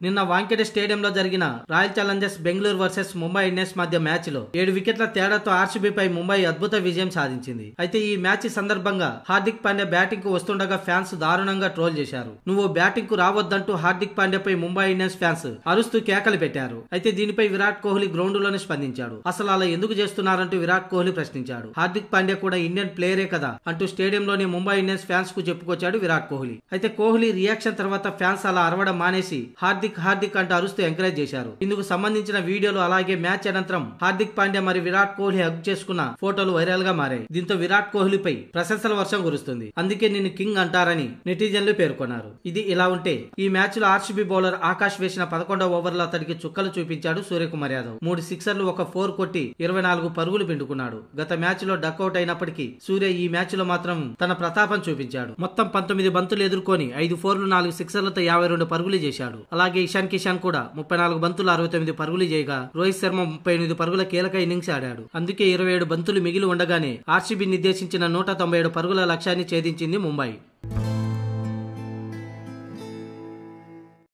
నిన్న వాంకెడే స్టేడియంలో జరిగిన royal Challengers Bengaluru versus Mumbai Indians మధ్య మ్యాచ్ లో 7 వికెట్ల తేడాతో ఆర్సీబీపై ముంబై అద్భుత విజయం సాధించింది. అయితే ఈ మ్యాచ్ సందర్భంగా హార్దిక్ పాండ్యా బ్యాటింగ్ కు వస్తుండగా ఫ్యాన్స్ దారుణంగా ట్రోల్ చేశారు. నువ్వు బ్యాటింగ్ కు రావద్దంటూ హార్దిక్ పాండ్యాపై ముంబై ఇండియన్స్ ఫ్యాన్స్ అరుస్తూ కేకలు పెట్టారు. అయితే దీనిపై విరాట్ కోహ్లీ గ్రౌండ్ లోనే స్పందించాడు. అసలు అలా ఎందుకు చేస్తున్నారంటూ విరాట్ కోహ్లీ ప్రశ్నించాడు. హార్దిక్ పాండ్యా కూడా ఇండియన్ ప్లేయరే కదా అంటూ స్టేడియంలోని ముంబై ఇండియన్స్ ఫ్యాన్స్ కు చెప్పుకొచ్చాడు విరాట్ కోహ్లీ. అయితే కోహ్లీ రియాక్షన్ తర్వాత ఫ్యాన్స్ అలా అరవడం మానేసి హార్దిక్ అంటూ అరుస్తూ ఎంకరేజ్ చేశారు. ఇందుకు సంబంధించిన వీడియోలు అలాగే మ్యాచ్ అనంతరం హార్దిక్ పాండ్యా మరి విరాట్ కోహ్లీ హగ్ చేసుకున్న ఫోటోలు వైరల్ గా మారాయి. దీంతో విరాట్ కోహ్లీపై ప్రశంసల వర్షం కురుస్తుంది. అందుకే నిన్ను కింగ్ అంటారని నెటిజన్లు పేర్కొన్నారు. ఇది ఇలా ఉంటే ఈ మ్యాచ్ లో ఆర్సీబీ బౌలర్ ఆకాష్ వేసిన 11వ ఓవర్లో అతడికి చుక్కలు చూపించాడు సూర్యకుమార్ యాదవ్. 3 సిక్సర్లు ఒక 4 కొట్టి 24 పరుగులు పిండుకున్నాడు. గత మ్యాచ్ లో డక్అవుట్ అయినప్పటికీ సూర్య ఈ మ్యాచ్ లో మాత్రం తన ప్రతాపం చూపించాడు. మొత్తం 19 బంతులు ఎదుర్కొని 5 4లు 4 సిక్సర్లతో 52 పరుగులు చేశాడు. అలాగే ఇషాన్ కిషాన్ కూడా 34 బంతులు 69 పరుగులు చేయగా రోహిత్ శర్మ 38 పరుగుల కీలక ఇన్నింగ్స్ ఆడాడు. అందుకే 27 బంతులు మిగిలి ఉండగానే ఆర్సీబీ నిర్దేశించిన 197 పరుగుల లక్ష్యాన్ని ఛేదించింది ముంబై.